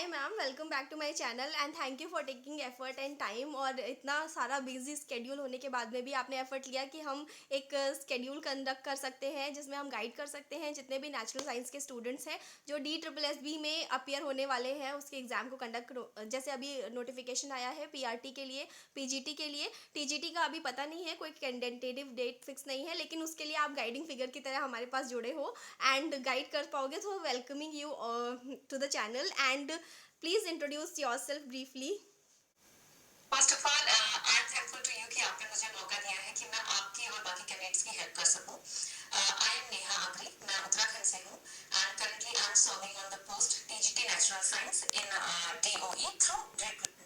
Hi ma'am, welcome back to my channel and thank you for taking effort and time. और इतना सारा busy schedule होने के बाद में भी आपने एफर्ट लिया कि हम एक स्केड्यूल कंडक्ट कर सकते हैं जिसमें हम गाइड कर सकते हैं जितने भी नेचुरल साइंस के स्टूडेंट्स हैं जो DSSB में अपियर होने वाले हैं उसके एग्ज़ाम को कंडक्ट। जैसे अभी नोटिफिकेशन आया है PRT के लिए, PGT के लिए। TGT का अभी पता नहीं है, कोई टेंटेटिव डेट फिक्स नहीं है, लेकिन उसके लिए आप गाइडिंग फिगर की तरह हमारे पास जुड़े हो एंड गाइड कर पाओगे, तो welcoming you to the channel and please introduce yourself briefly. First of all I am thankful to you कि आपने मुझे मौका दिया है कि मैं आपकी और बाकी कैंडिडेट्स की हेल्प कर सकूं। आई एम नेहा अग्री, मैं उत्तराखंड से हूं and currently I am serving on the post TGT natural science in DOE through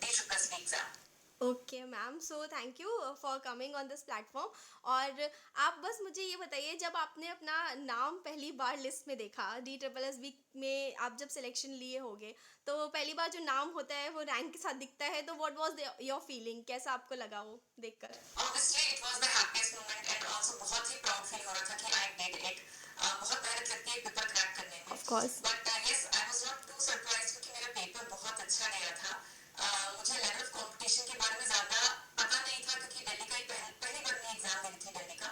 DSSB exam. Okay ma'am, so thank you for coming on this platform. और आप बस मुझे ये बताइए, जब आपने अपना नाम पहली बार लिस्ट में देखा DSSB में, आप जब सिलेक्शन लिए होगे, तो पहली बार जो नाम होता है वो रैंक के साथ दिखता है, तो व्हाट वाज योर फीलिंग, कैसा आपको लगा वो देखकर? Obviously it was the happiest moment and also बहुत ही प्राउड फील हो रहा था कि आई डिड इट। बहुत मेहनत लगती है पेपर क्रैक करने में, of course. But yes I was not too surprised क्योंकि मेरा पेपर बहुत अच्छा गया था। मुझे लेवल ऑफ कंपटीशन के बारे में ज़्यादा पता नहीं था क्योंकि दिल्ली का ही पहली बार मैं एग्ज़ाम देनी थी दिल्ली का।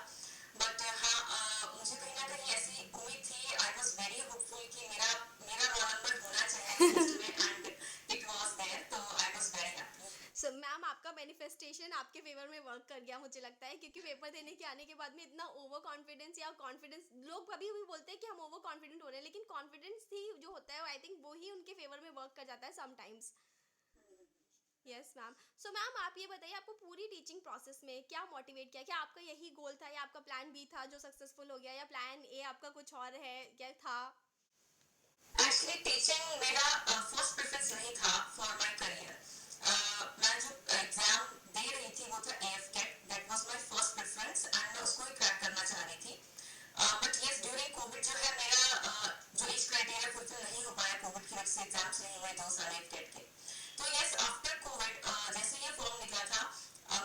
बट हाँ, मुझे कहीं ना कहीं ऐसी उम्मीद थी, आई वाज वेरी होपफुल कि मेरा मेरा रोल नंबर होना चाहिए इस लिस्ट में एंड इट वाज देयर, तो I was very happy. So ma'am, आपका मैनिफेस्टेशन आपके फेवर में वर्क कर गया मुझे लगता है, क्योंकि पेपर देने के आने के बाद में इतना ओवर कॉन्फिडेंस या कॉन्फिडेंस, लोग कभी भी बोलते हैं कि हम ओवर कॉन्फिडेंट हो रहे हैं, लेकिन कॉन्फिडेंस ही जो होता है आई थिंक वो ही उनके फेवर में वर्क कर जाता है sometimes. Yes ma'am. So ma'am, आप ये बताइए, आपको पूरी टीचिंग प्रोसेस में क्या मोटिवेट किया? क्या आपका यही गोल था या आपका प्लान बी था जो सक्सेसफुल हो गया, या प्लान ए आपका कुछ और है, क्या था? एक्चुअली टीचिंग मेरा फर्स्ट प्रेफरेंस नहीं था फॉर माय करियर। मैं जो एग्जाम दे रही थी वो था AF-CAT, that was my first preference and मैं उसको ही क्रैक करना चाह रही थी। बट यस ड्यूरिंग कोविड जो है मेरा जो एज क्राइटेरिया फुलफिल नहीं हो पाया, कोविड की वजह से एग्जाम्स नहीं हुए 2 साल AF-CAT के। तो यस आफ्टर कोविड जैसे ये फॉर्म निकला था,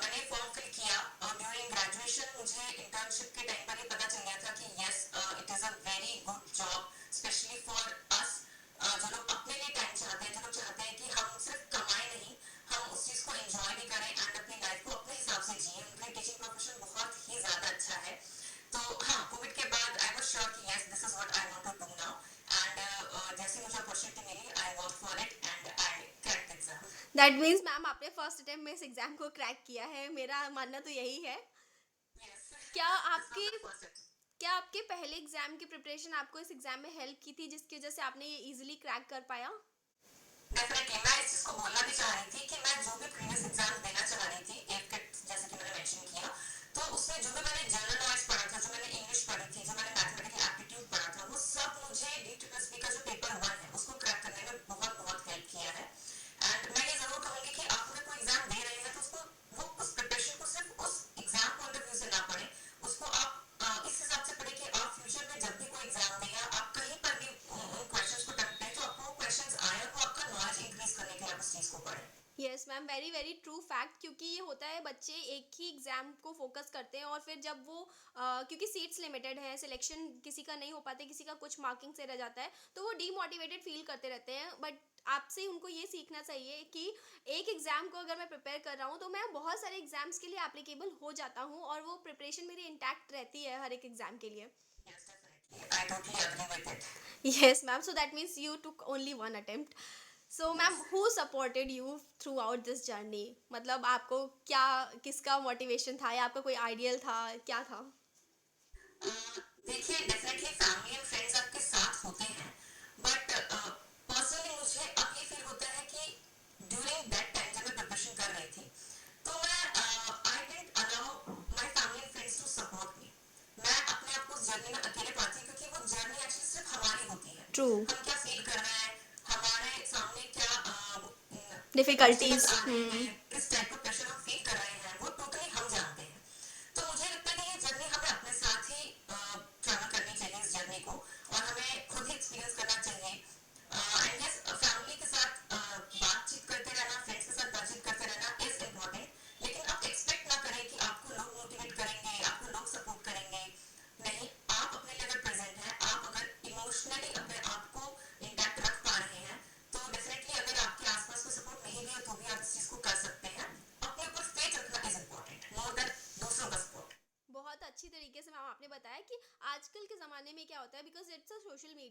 मैंने फॉर्म फिल किया और ड्यूरिंग ग्रेजुएशन मुझे इंटर्नशिप के टाइम पर ही पता चल गया था कि yes it is a very good job specially for us, जो लोग अपने लिए टाइम चाहते हैं, जो लोग चाहते हैं कि हम सिर्फ कमाएं नहीं, हम उस चीज़ को एंजॉय भी करें एंड अपनी लाइफ को अपने हिसाब से जिए। उनके लिए टीचिंग प्रोफेशन बहुत ही ज़्यादा अच्छा है। तो हाँ, कोविड के बाद आई वाज श्योर कि yes this is what I want to do now and जैसे मुझे अपॉर्चुनिटी मिली I work for it and I cracked the exam. That means ma'am, आपने फर्स्ट अटेम्प्ट में इस एग्जाम को क्रैक किया है, मेरा मानना तो यही है। यस क्या दिस वाज आपके द फर्स्ट। क्या आपके पहले एग्जाम की प्रिपरेशन आपको इस एग्जाम में हेल्प की थी, जिसकी वजह से आपने ये इजीली क्रैक कर पाया? डेफिनेटली मैं इस चीज को बोलना भी चाह रही थी कि मैं जो भी प्रीवियस एग्जाम देना चाह रही थी AF-CAT जैसे कि मैंने मेंशन किया, तो उसमें जो भी मैंने जनरल नॉलेज पढ़ा था, जो मैंने इंग्लिश पढ़ी थी, जो मैंने मैथमेटिकल एप्टीट्यूड पढ़ा था, वो सब मुझे DSSB का जो पेपर 1 है उसको क्रैक करने में बहुत बहुत हेल्प किया है। एंड मैं ये जरूर कहूंगी कि आप अगर कोई एग्जाम दे रहे हैं तो उसको वो उस प्रिपरेशन को सिर्फ उस एग्जाम पॉइंट ऑफ व्यू से ना पढ़ें, उसको आप इस हिसाब से पढ़ें कि आप फ्यूचर में जब भी कोई एग्जाम दें या आप कहीं पर भी उन क्वेश्चंस को टक करें तो आपको वो क्वेश्चंस आए और वो आपका नॉलेज इंक्रीज करने के लिए आप उस चीज को पढ़ें। Yes ma'am, very very true fact. क्योंकि ये होता है, बच्चे एक ही एग्ज़ाम को फोकस करते हैं और फिर जब वो क्योंकि सीट्स लिमिटेड है, सिलेक्शन किसी का नहीं हो पाते, किसी का कुछ मार्किंग से रह जाता है, तो वो डीमोटिवेटेड फील करते रहते हैं। बट आपसे उनको ये सीखना चाहिए कि एक एग्ज़ाम को अगर मैं प्रिपेयर कर रहा हूँ तो मैं बहुत सारे एग्जाम्स के लिए एप्लीकेबल हो जाता हूँ और वो प्रिपरेशन मेरी इंटैक्ट रहती है हर एक एग्ज़ाम के लिए। Yes, definitely. I totally agree with it. Yes, ma'am. So that means you took only one attempt. So, ma'am, Yes. who supported you throughout this journey? मतलब आपको क्या, किसका मोटिवेशन था, या आपका कोई आइडियल था, क्या था? देखिए डेफिनेटली फैमिली एंड फ्रेंड्स आपके साथ होते हैं, बट पर्सनली मुझे अब ये फील होता है कि ड्यूरिंग दैट टाइम जब मैं प्रिपरेशन कर रही थी, तो मैं I didn't allow my family and friends to support me. मैं अपने आप को उस जर्नी में अकेले पाती क्योंकि वो जर्नी एक्चुअली सिर्फ हमारी होती है। True. हम क्या फील कर रहे हैं, हमारे सामने क्या ऑब्स्टिकल्स Difficulties. आ रहे हैं, किस टाइप का प्रेशर हम फील कर रहे हैं, वो टोटली हम जानते हैं। तो मुझे लगता है कि ये जर्नी हमें अपने साथ ही ट्रैवल करनी चाहिए इस जर्नी को और हमें खुद ही एक्सपीरियंस करना चाहिए। एंड यस फैमिली के साथ बातचीत करते रहना, फ्रेंड्स के साथ बातचीत करते रहना इज इम्पोर्टेंट, लेकिन आप एक्सपेक्ट ना करें कि आपको लोग मोटिवेट करेंगे, आपको लोग सपोर्ट करेंगे। नहीं, आप अपने लिए अगर प्रेजेंट हैं, आप अगर इमोशनली अपने आप को इंटैक्ट रख पा रहे हैं, तो डेफिनेटली अगर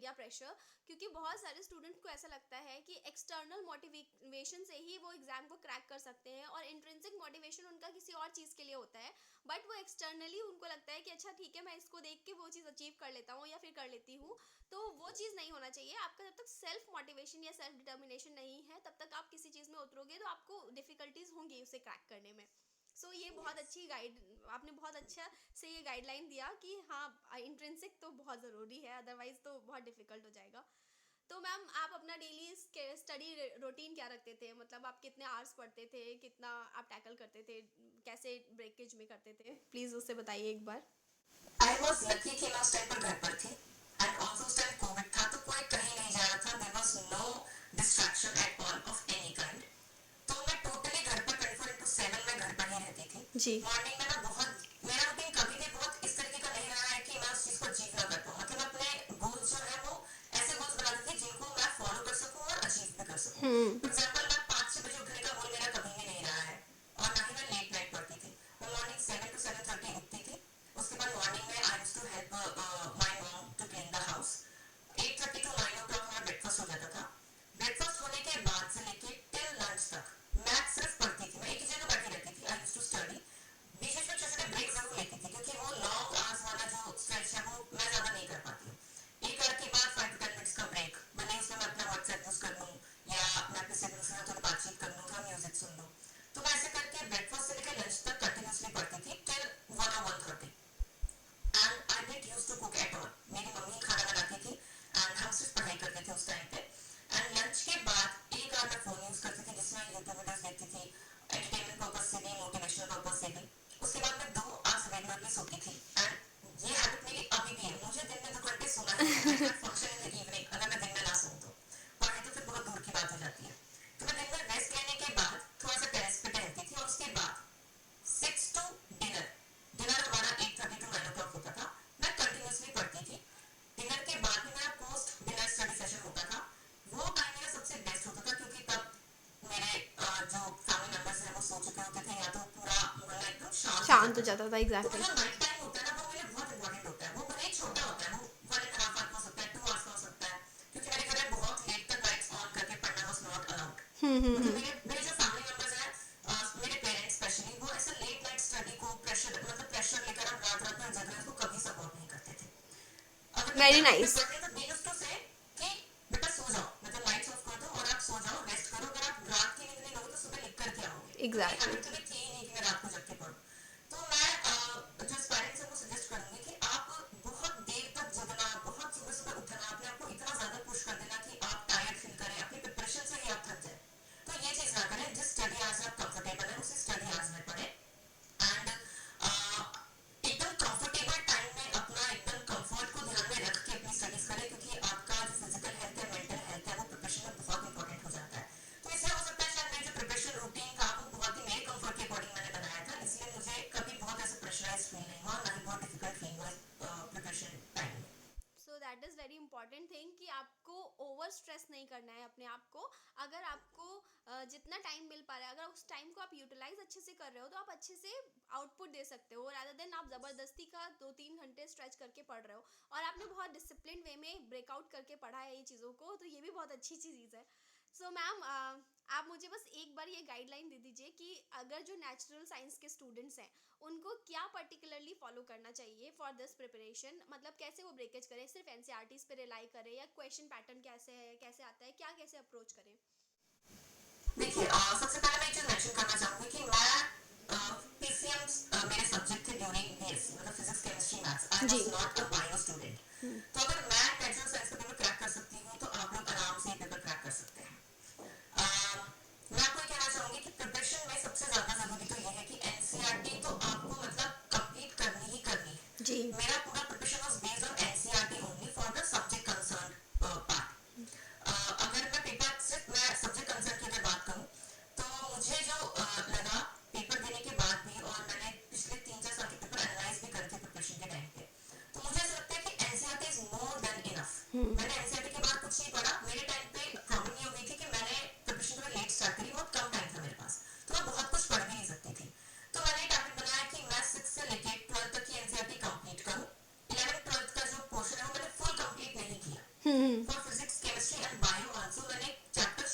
या प्रेशर, क्योंकि बहुत सारे स्टूडेंट को ऐसा लगता है कि एक्सटर्नल मोटिवेशन से ही वो एग्ज़ाम को क्रैक कर सकते हैं और इंट्रिंसिक मोटिवेशन उनका किसी और चीज़ के लिए होता है। बट वो एक्सटर्नली उनको लगता है कि अच्छा ठीक है, मैं इसको देख के वो चीज़ अचीव कर लेता हूँ या फिर कर लेती हूँ। तो वो चीज़ नहीं होना चाहिए आपका। जब तक सेल्फ मोटिवेशन या सेल्फ डिटर्मिनेशन नहीं है, तब तक आप किसी चीज़ में उतरोगे तो आपको डिफ़िकल्टीज होंगी उसे क्रैक करने में। सो ये बहुत Yes. अच्छी गाइड, आपने बहुत अच्छा से ये गाइडलाइन दिया कि हाँ, इंट्रिंसिक तो बहुत ज़रूरी है, अदरवाइज तो बहुत डिफिकल्ट हो जाएगा। तो मैम, आप अपना डेली स्टडी रूटीन क्या रखते थे? मतलब आप कितने आवर्स पढ़ते थे, कितना आप टैकल करते थे, कैसे ब्रेकेज में करते थे? प्लीज़ उससे बताइए एक बार। आई वॉज लकी कि मैं उस टाइम पर घर पर थी एंड ऑल्सो उस टाइम कोविड था तो कोई कहीं नहीं जा रहा था. There was no distraction at all of any kind. तो मैं टोटली घर पर 24/7 में घर पर ही रहती थी. जी। मॉर्निंग में मैं बहुत, मेरा रूटीन कभी भी बहुत इस तरीके का नहीं रहा है कि मैं उस चीज को अचीव ना कर पाऊँ. मतलब अपने गोल्स जो है वो ऐसे गोल्स बनाती थी जिनको मैं फॉलो कर सकूँ और अचीव भी कर सकूँ. फॉर एग्जाम्पल, मैं 5-6 बजे उठने का गोल मेरा कभी भी नहीं रहा है और ना ही मैं लेट नाइट पढ़ती थी. मैं मॉर्निंग 7 to 7:30 उठती थी. उसके बाद मॉर्निंग में I used to help my mom to clean the house. 8:30 to 9 o'clock हमारा ब्रेकफास्ट हो जाता था. ब्रेकफास्ट होने के बाद से लेके टिल लंच तक मैं सिर्फ पढ़ती थी. मैं एक ही जगह बैठी रहती थी. I used to study. बीच बीच में छोटे छोटे ब्रेक जरूर लेती थी क्योंकि वो लॉन्ग आवर्स वाला जो स्ट्रेच है वो मैं ज्यादा नहीं कर पाती हूँ. एक आवर के बाद 5 to 10 मिनट्स का ब्रेक, भले उसमें मैं अपना व्हाट्सएप यूज कर लूँ या मैं अपने सिबलिंग्स से थोड़ी बातचीत कर लूँ, थोड़ा म्यूजिक सुन लूँ. तो मैं ऐसे करके ब्रेकफास्ट से लेकर लंच तक कंटिन्यूसली पढ़ती थी till 1 or 1:30. And I did use to cook at all. मेरी मम्मी खाना बनाती थी एंड हम सिर्फ पढ़ाई करते थे उस टाइम पे. एंड लंच के बाद एक आवर मैं फोन यूज करती थी जिसमें यूट्यूब वीडियोस देखती थी, एंटरटेनमेंट पर्पज से भी, मोटिवेशनल पर्पज से भी. उसके बाद मैं 2 आवर्स रेगुलरली सोती थी. एंड ये हैबिट मेरी अभी भी है. मुझे दिन में 2 घंटे सोना ही है. I can function in the evening अगर मैं दिन में ना सोऊं तो. पढ़ाई तो फिर बहुत दूर की बात हो जाती है. तो मैं दिन में रेस्ट लेने के बाद थोड़ा सा टेरेस पे टहलती थी और उसके बाद 6 to डिनर. डिनर हमारा 8:30 to 9 o'clock होता था. मैं कंटिन्यूसली पढ़ती थी. डिनर के बाद भी मेरा पोस्ट डिनर स्टडी सेशन होता था. वो टाइम मेरा सबसे बेस्ट होता था क्योंकि तब मेरे जो फैमिली मेंबर्स हैं वो सो चुके होते थे या तो पूरा मोहल्ला एकदम शांत शांत हो था. जाता था, तो एग्जैक्टली। जो नाइट टाइम होता है ना वो मेरे बहुत इंपॉर्टेंट होता है. वो भले ही छोटा होता है, वो 1.5 hour हो सकता है, 2 hours हो सकता है, क्योंकि मेरे घर में बहुत लेट तक लाइट्स ऑन करके पढ़ना वाज नॉट अलाउड. मतलब मेरे मेरे जो फैमिली मेंबर्स हैं, मेरे पेरेंट्स स्पेशली, वो ऐसे लेट नाइट स्टडी को प्रेशर लेकर हम रात रात में जग रहे हैं उसको कभी सपोर्ट नहीं करते थे. अगर मैं वेरी टाइम पे नाइस। पढ़ रही हूँ तो दे यूज्ड टू से कि बेटा सो जाओ, मतलब लाइट्स ऑफ कर दो और आप सो जाओ, रेस्ट करो. अगर आप रात की नींद नहीं लोगे तो सुबह लिख कर क्या आओगे. तो ये एग्जैक्टली। हैबिट कभी थी ही नहीं कि मैं रात को जग के पढूं. तो मैं जो पेरेंट्स हैं वो सजेस्ट करूंगी कि आप बहुत देर तक जगना, बहुत सुबह सुबह उठना, अपने आप को इतना ज्यादा पुश कर देना कि आप टायर्ड फील करें, अपनी प्रिपरेशन से ही आप थक जाए. तो ये चीज ना करें. जिस स्टडी आवर्स में आप कंफर्टेबल है उसी स्टडी आवर्स में पढ़ें. एंड एकदम कंफर्टेबल टाइम में अपना एकदम कंफर्ट को ध्यान में रख के अपनी स्टडीज करें क्योंकि आपका जो फिजिकल हेल्थ है, मेंटल हेल्थ है, वो प्रिपरेशन में बहुत इंपॉर्टेंट हो जाता है. तो इससे हो सकता है शायद मेरा जो प्रिपरेशन रूटीन था वो बहुत ही मेरे कंफर्ट के अकॉर्डिंग मैंने बनाया था, इसलिए मुझे कभी बहुत ऐसे प्रेशराइज फील नहीं हुआ, ना ही बहुत डिफिकल्ट फील हुआ प्रिपरेशन टाइम में. So that is very important thing कि आपको ओवर स्ट्रेस नहीं करना है अपने आप को. अगर आपको जितना टाइम मिल पा रहा है, अगर उस टाइम को आप यूटिलाइज अच्छे से कर रहे हो तो आप अच्छे से आउटपुट दे सकते हो, रादर देन आप ज़बरदस्ती का 2-3 घंटे स्ट्रेच करके पढ़ रहे हो. और आपने बहुत डिसिप्लिन वे में ब्रेकआउट करके पढ़ा है ये चीज़ों को, तो ये भी बहुत अच्छी चीज़ है. सो मैम, आप मुझे बस एक बार ये गाइडलाइन दे दीजिए कि अगर जो नेचुरल साइंस के स्टूडेंट्स हैं उनको क्या पर्टिकुलरली फॉलो करना चाहिए फॉर दिस प्रिपरेशन. मतलब कैसे वो ब्रेकेज करें, सिर्फ एनसीईआरटीज पे रिलाई करें या क्वेश्चन पैटर्न कैसे है, कैसे आता है, क्या कैसे अप्रोच करें? देखिए, सबसे पहले मैं एक चीज मेंशन करना चाहूंगी कि मैं पीसीएम्स मेरे सब्जेक्ट थे ड्यूरिंग बीएससी, मतलब फिजिक्स केमिस्ट्री मैथ्स. आई जी. Was not a bio student. तो अगर मैं नेचुरल साइंस का पेपर क्रैक कर सकती हूँ तो आप लोग आराम से ये पेपर क्रैक कर सकते हैं. मैं आपको ये कहना चाहूंगी कि प्रिपरेशन में सबसे ज्यादा जरूरी तो ये है कि एनसीईआरटी तो आपको मतलब कंप्लीट करनी ही करनी है. जी. मेरा पूरा preparation was based on NCERT only for the subject concern part. अगर मैं पेपर सिर्फ मैं सब्जेक्ट कंसर्न की अगर बात करूं तो मुझे जो लगा पेपर देने के बाद भी, और मैंने पिछले 3-4 साल के पेपर एनालाइज भी करे थे प्रिपरेशन के टाइम पे, तो मुझे ऐसा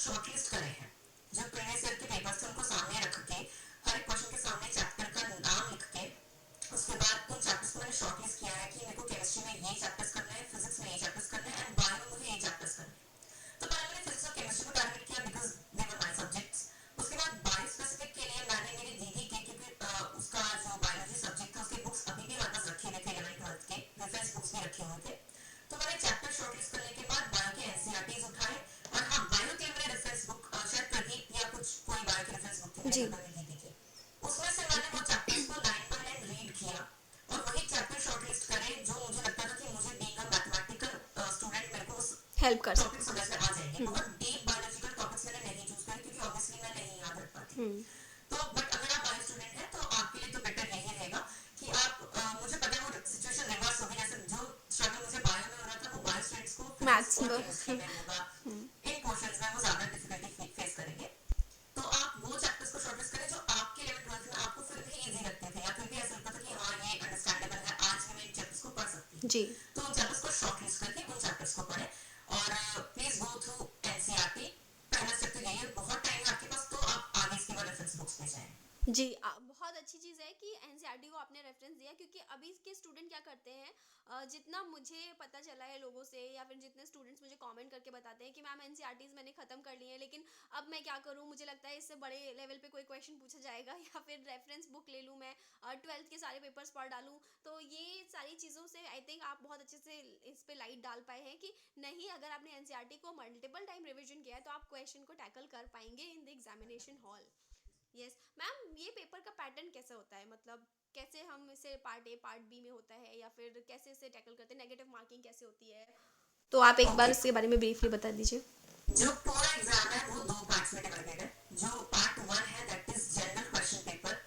शॉर्टलिस्ट करे हैं, जो प्रीवियस ईयर के पेपर्स थे उनको सामने रख के हर एक क्वेश्चन के सामने चैप्टर का नाम लिख के उसके बाद उन चैप्टर्स को मैंने शॉर्टलिस्ट किया है कि मेरे को केमिस्ट्री में ये चैप्टर्स करना है, फिजिक्स में ये चैप्टर्स करना है एंड बायो में मुझे ये चैप्टर्स करना है। तो पहले मैंने फिजिक्स और केमिस्ट्री को टारगेट किया because they were my subjects. उसके बाद बायो स्पेसिफिक के लिए मैंने मेरी दीदी के, क्योंकि उसका जो बायोलॉजी सब्जेक्ट था उसके बुक्स अभी भी मेरे पास रखे हुए थे 11th 12th के रेफरेंस बुक्स भी रखे हुए थे। तो मैंने चैप्टर शॉर्टलिस्ट करने के बाद बायो के एनसीईआरटीज उठाए और हाँ बायो के मैंने रेफरेंस बुक शायद प्रदीप या कुछ कोई बायो के रेफरेंस बुक थी जी। मेरे दीदी के, उसमें से मैंने वो चैप्टर्स को लाइन बाय लाइन रीड किया और वही चैप्टर शॉर्टलिस्ट करे जो मुझे लगता था कि मुझे बीइंग अ मैथमेटिकल स्टूडेंट मेरे को हेल्प कर टॉपिक समझ में आ जाएंगे। बहुत डीप बायोलॉजिकल टॉपिक्स मैंने नहीं चूज करे क्योंकि ऑब्वियसली मैं नहीं याद रख पाती। सकते। तो बट अगर आप बायो स्टूडेंट हैं तो आपके लिए तो बेटर यही रहेगा कि आप मुझे पता है वो सिचुएशन रिवर्स हो गई, जैसे जो स्ट्रगल मुझे बायो में हो रहा था वो बायो स्टूडेंट्स को मैथ्स फिजिक्स और में। केमिस्ट्री में होगा, इन पोर्शंस में वो ज्यादा डिफिकल्टी फेस करेंगे। तो आप वो चैप्टर्स को शॉर्टलिस्ट करें जो आपके 11th 12th में आपको फिर भी इजी लगते थे या फिर भी ऐसा लगता था कि हाँ ये अंडरस्टैंडेबल है, आज भी मैं इन चैप्टर्स को पढ़ सकती हूँ। जी। तो उन चैप्टर्स को शॉर्टलिस्ट करके उन चैप्टर्स को पढ़ें और प्लीज गो थ्रू एनसीईआरटी। पहला स्टेप तो यही है, बहुत टाइम है आपके पास तो आप आगे इसके बाद रेफरेंस बुक्स पे जाएं। जी बहुत अच्छी चीज़ है कि एनसीईआरटी को आपने रेफरेंस दिया, क्योंकि अभी के स्टूडेंट क्या करते हैं, जितना मुझे पता चला है लोगों से या फिर जितने स्टूडेंट्स मुझे कमेंट करके बताते हैं कि मैम एनसीईआरटीज़ मैंने ख़त्म कर ली है, लेकिन अब मैं क्या करूँ, मुझे लगता है इससे बड़े लेवल पे कोई क्वेश्चन पूछा जाएगा या फिर रेफरेंस बुक ले लूँ मैं, 12th के सारे पेपर्स पढ़ डालूँ। तो ये सारी चीज़ों से आई थिंक आप बहुत अच्छे से इस पे लाइट डाल पाए हैं कि नहीं, अगर आपने एनसीईआरटी को मल्टीपल टाइम रिविजन किया है तो आप क्वेश्चन को टैकल कर पाएंगे in the examination hall. Yes ma'am, ये पेपर का पैटर्न कैसे होता है, मतलब कैसे हम इसे पार्ट ए पार्ट बी में होता है या फिर कैसे इसे टैकल करते हैं, नेगेटिव मार्किंग कैसे होती है, तो आप एक बार ओके, इसके बारे में ब्रीफली बता दीजिए। जो पूरा एग्जाम है वो दो पार्ट्स में डिवाइडेड है। जो पार्ट 1 है that is general question paper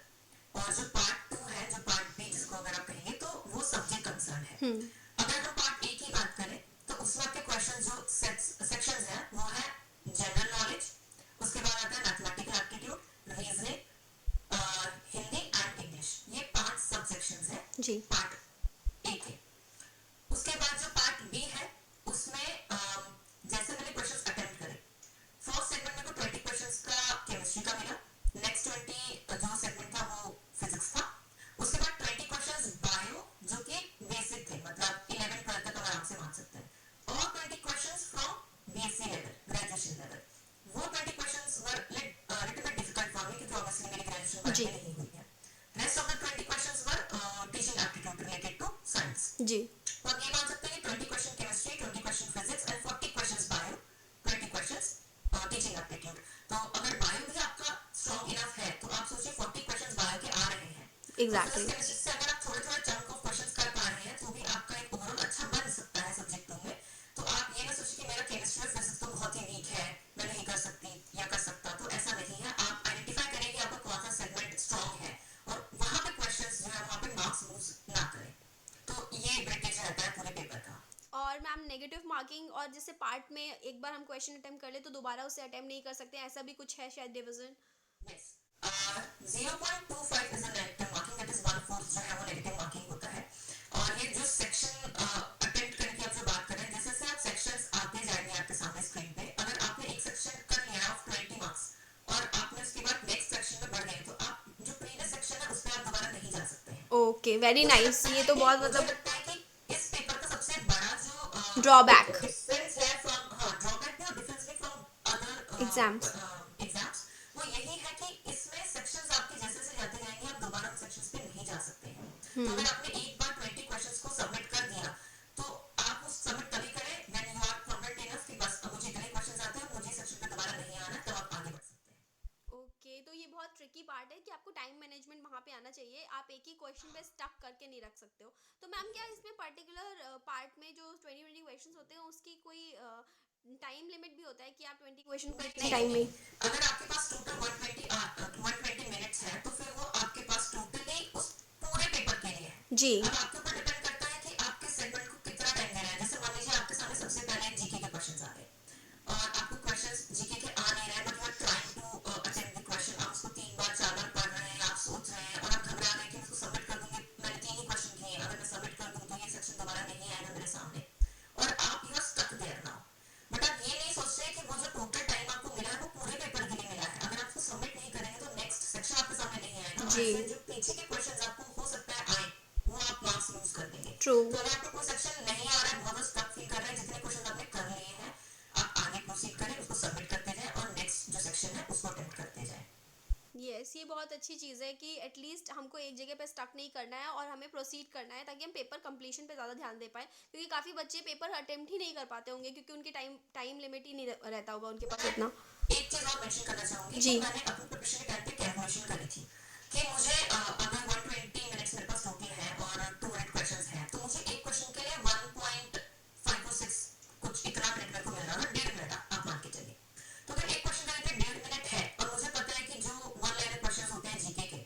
और जो पार्ट 2 है, जो पार्ट बी जिसको अगर आप कहेंगे तो वो सब्जेक्ट कंसर्न है। अगर हम पार्ट ए की बात करें तो उसमें आपके क्वेश्चन जो सेक्शंस हैं वो है जनरल नॉलेज, उसके बाद आता है mathematical aptitude, reasoning, Hindi and English. ये 5 सब सेक्शंस हैं जी। पार्ट ए के। उसके बाद जो पार्ट बी है उसमें जैसे मैंने क्वेश्चंस अटेम्प्ट करे, फर्स्ट सेगमेंट में को 20 क्वेश्चंस का केमिस्ट्री का मिला, नेक्स्ट 20 जो सेगमेंट था वो फिजिक्स था, उसके बाद 20 क्वेश्चंस बायो जो कि बेसिक थे, मतलब 11th 12th तक हम आराम से मान सकते हैं, और 20 questions from BSc level, graduation level. वो 20 questions were little bit difficult for me क्योंकि ऑब्वियसली मेरी ग्रेजुएशन जी। नहीं हुई है। Rest of the 20 questions were teaching aptitude related to science. जी। तो आप ये मान सकते हैं 20 question chemistry, 20 question physics and 40 questions bio, 20 questions teaching aptitude. तो अगर बायो भी आपका स्ट्रांग इनफ है तो आप सोचिए 40 क्वेश्चंस बायो के आ रहे हैं। एग्जैक्टली। तो केमिस्ट्री से अगर आप थोड़े थोड़े चंक ऑफ क्वेश्चंस कर पा रहे हैं तो भी आपका एक ओवरऑल अच्छा बन सकता है सब्जेक्ट में। तो आप ये ना सोचिए कि मेरा केमिस्ट्री और फिजिक्स तो बहुत ही वीक है, मैं नहीं कर सकती या कर सकता, तो ऐसा नहीं है। आप आइडेंटिफाई करें कि आपका कौन सा सेगमेंट स्ट्रांग है और वहां पे क्वेश्चंस जो है वहां पे मार्क्स लूज ना करें। तो ये ब्रिटिश रहता है पूरे पेपर का। और मैम नेगेटिव मार्किंग, और जैसे पार्ट में एक बार हम क्वेश्चन अटेम्प्ट कर ले तो दोबारा उसे अटेम्प्ट नहीं कर सकते, ऐसा भी कुछ है शायद division? Yes. 0.25 is a negative marking, that is 1/4 जो है वो नेगेटिव मार्किंग होता है। और ये जो सेक्शन अटेम्प्ट करने की आप जो बात कर रहे हैं, जैसे जैसे आप सेक्शंस आते जाएंगे आपके सामने स्क्रीन पे, अगर आपने एक सेक्शन कर लिया ऑफ 20 मार्क्स और आपने उसके बाद नेक्स्ट सेक्शन में बढ़ गए तो आप जो प्रीवियस सेक्शन है उस पर आप दोबारा नहीं जा सकते हैं। ओके, वेरी मुझे नाइस। लगता ये है तो कि बहुत मुझे मतलब लगता है कि इस पेपर का सबसे बड़ा जो ड्रॉबैक डिफरेंस है फ्रॉम ड्रॉबैक और डिफरेंस भी फ्रॉम अदर एग्जाम्स। एग्जाम्स वो यही है कि इसमें सेक्शंस आपके जैसे जैसे जाते जाएंगे आप दोबारा उन सेक्शंस पे नहीं जा सकते हैं। तो अगर आपने एक बार 20 क्वेश्चंस को सबमिट कर दिया तो आप उस सबमिट तभी करें when you are confident enough कि बस अब मुझे इतने क्वेश्चंस आते हैं और मुझे सेक्शन पे दोबारा नहीं आना, तब आप आगे बढ़ सकते हैं। ओके, तो ये बहुत ट्रिकी पार्ट है कि आपको टाइम मैनेजमेंट वहाँ पे आना चाहिए, आप एक ही क्वेश्चन पे स्टक करके नहीं रख सकते हो। तो मैम क्या इसमें पर्टिकुलर पार्ट में जो 20 क्वेश्चंस होते हैं उसकी कोई टाइम लिमिट भी होता है कि आप 20 क्वेश्चन को इतने नहीं टाइम नहीं, में? अगर आपके पास टोटल 120 मिनट्स है तो फिर वो आपके पास टोटली उस पूरे पेपर के लिए है। जी। अब आपके ऊपर डिपेंड करता है कि आपके सेगमेंट को कितना टाइम देना है। जैसे मान लीजिए आपके सामने सबसे पहले जीके के क्वेश्चंस आ गए और आपको क्वेश्चंस जीके के आ नहीं रहे but you are trying to attempt the question, आप उसको 3 बार 4 बार पढ़ रहे हैं, आप सोच रहे हैं और आप घबरा रहे हैं कि मैं इसको सबमिट कर दूंगी, मैंने 3 ही क्वेश्चन किए हैं, अगर मैं सबमिट कर दूं तो ये सेक्शन दोबारा नहीं आएगा मेरे सामने और आप you are stuck there now. But आप ये नहीं सोच रहे कि वो जो टोटल टाइम आपको मिला जी। क्वेश्चन जो पीछे के क्वेश्चंस आपको हो सकता है आए, वो आप मार्क्स यूज कर देंगे। ट्रू। तो अगर आपको कोई सेक्शन नहीं आ रहा है, बहुत स्टक फील कर रहे हैं, जितने क्वेश्चन आपने कर लिए हैं, आप आगे प्रोसीड करें, उसको सबमिट करते जाएं और नेक्स्ट जो सेक्शन है उसको अटेम्प्ट करते जाएं। यस, ये बहुत अच्छी चीज़ है कि एटलीस्ट हमको एक जगह पे स्टक नहीं करना है और हमें प्रोसीड करना है, ताकि हम पेपर कंप्लीशन पे ज़्यादा ध्यान दे पाएँ, क्योंकि काफ़ी बच्चे पेपर अटेम्प्ट ही नहीं कर पाते होंगे, क्योंकि उनकी टाइम टाइम लिमिट ही नहीं रहता होगा उनके पास मैं इतना। एक चीज और मेंशन करना चाहूंगी जी। कि मैंने अपनी प्रिपरेशन के टाइम पे कैलकुलेशन करी थी कि मुझे अगर 120 मिनट्स मेरे पास रूटीन है और 200 क्वेश्चंस हैं, तो मुझे एक क्वेश्चन के लिए 1.5 कुछ इतना मिनट मेरे को मिल रहा है, 1.5 मिनट आप मान के चलिए। तो अगर एक क्वेश्चन का 1.5 मिनट है और मुझे पता है कि जो वन लाइनर क्वेश्चन होते हैं जीके के,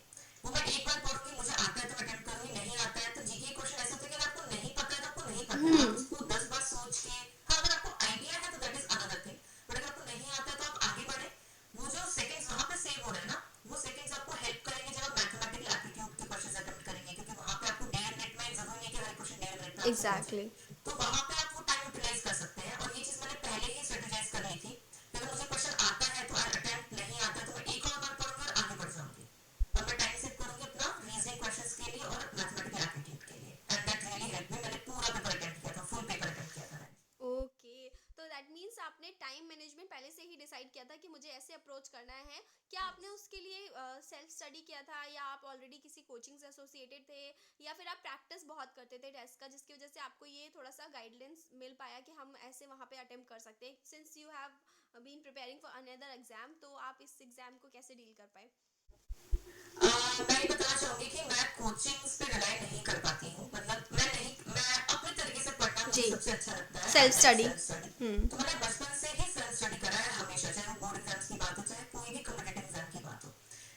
वो मैं एक बार पढ़ूंगी, मुझे आता है तो अटेम्प्ट करूंगी, नहीं आता है तो जीके क्वेश्चन ऐसे होते हैं कि अगर आपको नहीं पता है तो आपको नहीं पता है, आप हम्म। उसको 10 बार सोच के, हाँ अगर आपको आइडिया है तो that is another thing, but अगर आपको नहीं आता है तो आप आगे बढ़े। वो जो सेकंड्स वहां पे सेव हो रहे हैं ना, वो सेकंड्स आपको हेल्प करेंगे जब आप मैथमेटिकल एप्टीट्यूड के क्वेश्चंस अटेम्प्ट करेंगे, क्योंकि वहां पे आपको 1.5 मिनट में जरूरी नहीं है कि हर क्वेश्चन 1.5 मिनट में आंसर हो एग्जैक्टली। जाए, तो वहां पे आप वो टाइम यूटिलाइज कर सकते हैं। और ये चीज मैंने पहले ही स्ट्रेटेजाइज कर ली थी कि अगर मुझे क्वेश्चन आता है तो आई अटेम्प्ट, नहीं आता है तो मैं एक और बार पढ़ूंगी और आगे बढ़ जाऊंगी, और मैं टाइम सेव करूंगी अपना रीजनिंग क्वेश्चंस के लिए और मैथमेटिकल एप्टीट्यूड के लिए, and that really help me. मैंने पूरा पेपर अटेम्प्ट किया था, फुल पेपर अटेम्प्ट किया था मैंने। ओके, तो दैट मीन्स आपने टाइम मैनेजमेंट पहले से ही डिसाइड किया था कि मुझे ऐसे अप्रोच करना है। क्या आपने Yes. उसके लिए सेल्फ स्टडी किया था, या आप ऑलरेडी किसी कोचिंग से एसोसिएटेड थे, या फिर आप प्रैक्टिस बहुत करते थे टेस्ट का, जिसकी वजह से आपको ये थोड़ा सा गाइडलाइंस मिल पाया कि हम ऐसे वहाँ पे अटेम्प्ट कर सकते हैं, since you have been preparing for another exam, तो आप इस एग्जाम को कैसे डील कर पाए? मैं ये बताना चाहूंगी कि मैं कोचिंग्स पे रिलाई नहीं कर पाती हूँ, मतलब मैं अपने तरीके से पढ़ना मुझे जी। सबसे अच्छा लगता है, self and that study. Self study. Hmm. तो मैंने बचपन से ही सेल्फ स्टडी करा है हमेशा, चाहे वो बोर्ड एग्जाम्स की बात हो, चाहे कोई भी कॉम्पिटेटिव एग्जाम की बात हो।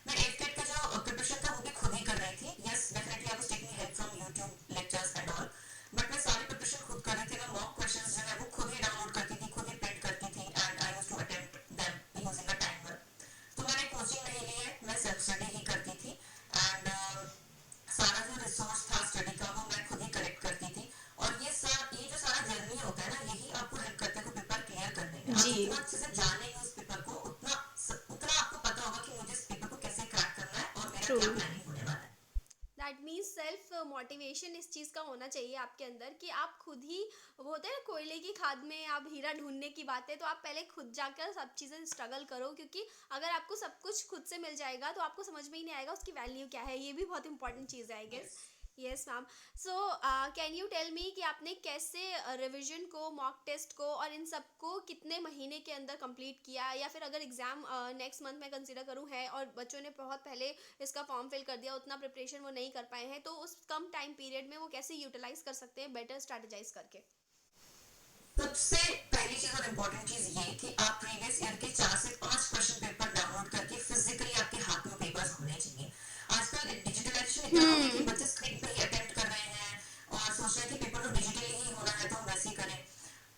मैं एट टेट का जो प्रिपरेशन था वो भी खुद ही कर रही थी। Yes, definitely I was taking help from YouTube lectures and all, but मैं सारी प्रिपरेशन खुद कर रही थी। मैं मॉक क्वेश्चंस जो है वो खुद ही डाउनलोड करती थी, खुद ही प्रिंट करती थी, and I used to attempt them using a timer. तो मैंने कोचिंग नहीं ली है, मैं सेल्फ स्टडी ही करती थी, एंड सारा जो रिसोर्स था स्टडी का वो मैं खुद ही कलेक्ट करती थी। और ये जो सारा जर्नी होता है ना, यही आपको हेल्प करता है पेपर क्लियर करने में। आप जी। जितना अच्छे से जानेंगे उस पेपर को, उतना आपको पता होगा कि मुझे इस पेपर को कैसे क्रैक करना है और मेरा ट्रू। क्या प्लानिंग होने वाला है। दैट मीन्स सेल्फ मोटिवेशन इस चीज़ का होना चाहिए आपके अंदर, कि आप खुद ही, वो होता है ना कोयले की खाद में आप हीरा ढूंढने की बात है, तो आप पहले खुद जाकर सब चीज़ें स्ट्रगल करो, क्योंकि अगर आपको सब कुछ खुद से मिल जाएगा तो आपको समझ में ही नहीं आएगा उसकी वैल्यू क्या है। ये भी बहुत इंपॉर्टेंट चीज़ है, I guess. Yes. Yes ma'am. So can you tell me कि आपने कैसे रिवीजन को, मॉक टेस्ट को और इन सब को कितने महीने के अंदर कंप्लीट किया, या फिर अगर एग्ज़ाम नेक्स्ट मंथ में कंसिडर करूँ है और बच्चों ने बहुत पहले इसका फॉर्म फिल कर दिया, उतना प्रिपरेशन वो नहीं कर पाए हैं, तो उस कम टाइम पीरियड में वो कैसे यूटिलाइज कर सकते हैं बेटर स्ट्रेटेजाइज करके? सबसे पहली चीज और इम्पोर्टेंट चीज ये कि आप प्रीवियस ईयर के 4 से 5 क्वेश्चन पेपर डाउनलोड करके फिजिकली आपके हाथ में पेपर्स होने चाहिए। आजकल डिजिटलाइजेशन इतना हो गया कि बच्चे स्क्रीन पर ही अटेम्प्ट कर रहे हैं और सोच रहे हैं कि पेपर तो डिजिटली ही होना है तो हम वैसे ही करें।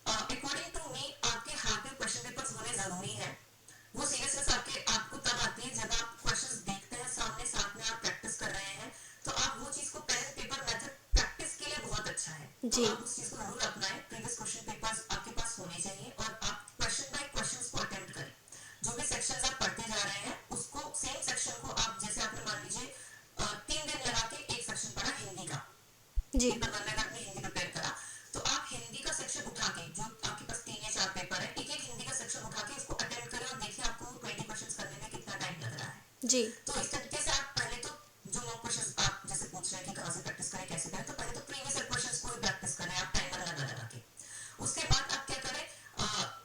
अकॉर्डिंग टू मी आपके हाथ में क्वेश्चन पेपर्स होने जरूरी है। वो सीरियसनेस आपको तब आती है जब आप क्वेश्चंस देखते हैं सामने, साथ में आप प्रैक्टिस कर रहे हैं, तो आप वो चीज को पेन पेपर मेथड प्रैक्टिस के लिए बहुत अच्छा है। तो जी। आप उस चीज को जरूर अपनाएं। प्रीवियस क्वेश्चन पेपर्स आपके पास होने चाहिए और आप क्वेश्चन बाय क्वेश्चंस को अटेम्प्ट करें। जो भी सेक्शंस आप पढ़ते जा रहे हैं उसको, सेम सेक्शन को आप, जैसे आपने मान लीजिए 3 दिन लगा के एक सेक्शन पढ़ा हिंदी का, जी। पेपर बनने का आपने हिंदी प्रिपेयर करा, तो आप हिंदी का सेक्शन उठा के, जो आपके पास 3 या 4 पेपर है, एक एक हिंदी का सेक्शन उठा के इसको अटेम्प्ट करें और देखिए आपको 20 क्वेश्चंस करने में कितना टाइम लग रहा है। जी। तो इस तरीके से आप पहले तो, जो मॉक क्वेश्चंस आप जैसे पूछ रहे हैं कि कहाँ से प्रैक्टिस करें, कैसे करें, तो पहले तो प्रीवियस ईयर क्वेश्चंस को ही प्रैक्टिस करें आप टाइमर लगा लगा के। उसके बाद आप क्या करें,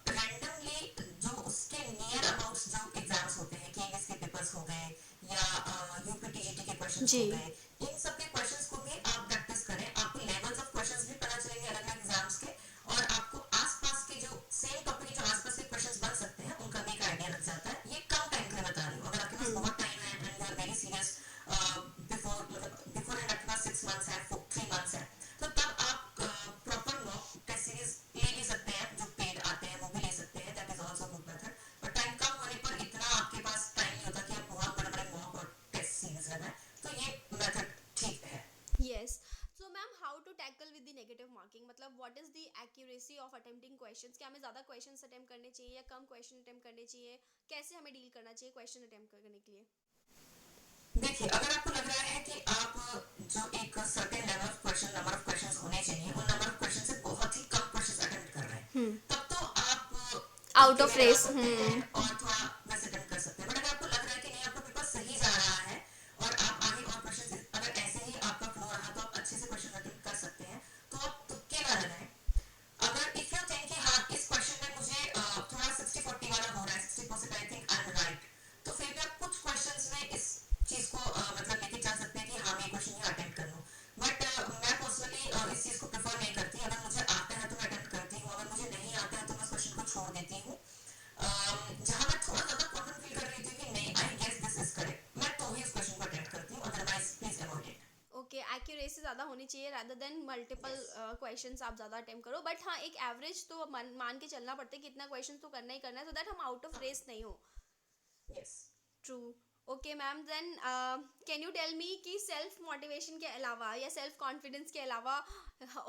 रैंडमली जो उसके नियर अबाउट जो एग्जाम्स होते हैं, केवीएस के पेपर्स हो गए या यूपीटीजीटी के क्वेश्चंस जी। हो गए, इन सब के क्वेश्चंस को भी आप प्रैक्टिस करें। आपको लेवल्स ऑफ क्वेश्चंस भी पता चलेंगे अलग अलग एग्जाम्स के, और आपको आसपास के जो सेम टॉपिक जो आसपास के क्वेश्चंस बन सकते हैं उनका भी एक आइडिया लग जाता है। ये कम टाइम के लिए बता रही हूँ, अगर आपके पास बहुत टाइम है and you are very serious, before and आपके पास 6 मंथ्स है, 3 मंथ्स है, तो तब आप प्रॉपर मॉक टेस्ट सीरीज ले भी सकते हैं, जो पेड आते हैं वो भी ले सकते हैं, that is also good method. But time कम होने पर इतना आपके पास टाइम नहीं होता कि आप बहुत बड़े बड़े मॉक और टेस्ट सीरीज लगाएं, तो ये मेथड ठीक है। Yes. So ma'am, how to tackle with the negative marking, मतलब what is the accuracy of attempting questions? क्या हमें ज़्यादा क्वेश्चंस अटेम्प्ट करने चाहिए या कम क्वेश्चन अटेम्प्ट करने चाहिए? कैसे हमें डील करना चाहिए क्वेश्चन अटेम्प्ट करने के लिए? देखिए देखिए, अगर आपको लग रहा है कि आप जो एक certain level of question number of questions होने चाहिए उन नंबर ऑफ क्वेश्चन से बहुत ही कम क्वेश्चंस अटेम्प्ट कर रहे हैं, तब तो आप आउट तुक्के ऑफ लगा रेस। सकते हैं और थोड़ा वैसे अटेम्प्ट कर सकते हैं। बट अगर आपको लग रहा है कि नहीं, आपका पेपर सही जा रहा है और आप आगे और क्वेश्चन, अगर ऐसे ही आपका फ्लो रहा तो आप अच्छे से क्वेश्चन अटेम्प्ट कर सकते हैं, तो आप तुक्के ना लगाएं। अगर इफ यू थिंक कि हाँ इस क्वेश्चन में मुझे थोड़ा 60-40 वाला हो रहा है, 60% I think I am right, तो फिर भी आप कुछ क्वेश्चंस में इस चीज को मतलब लेके जा सकते हैं कि हाँ मैं क्वेश्चन ही अटेम्प्ट कर लूँ। बट मैं पर्सनली इस चीज को प्रेफर नहीं करती। अगर मुझे आता है तो मैं अटेम्प्ट करती हूँ, अगर मुझे नहीं आता है तो मैं उस क्वेश्चन को छोड़ देती हूँ। जहां मैं थोड़ा ज्यादा कॉन्फिडेंट फील कर रही थी कि नहीं I guess this is correct, मैं तो ही उस क्वेश्चन को अटेम्प्ट करती हूँ, otherwise please avoid it. Okay, accuracy ज़्यादा होनी चाहिए rather than multiple yes, questions आप ज़्यादा अटेम्प्ट करो। बट हाँ, एक एवरेज तो मान के चलना पड़ता है कि इतना क्वेश्चन तो करना ही करना है, सो दैट हम आउट ऑफ हाँ, रेस नहीं हो। Yes. True. Okay ma'am, then can you tell me कि सेल्फ मोटिवेशन के अलावा या सेल्फ कॉन्फिडेंस के अलावा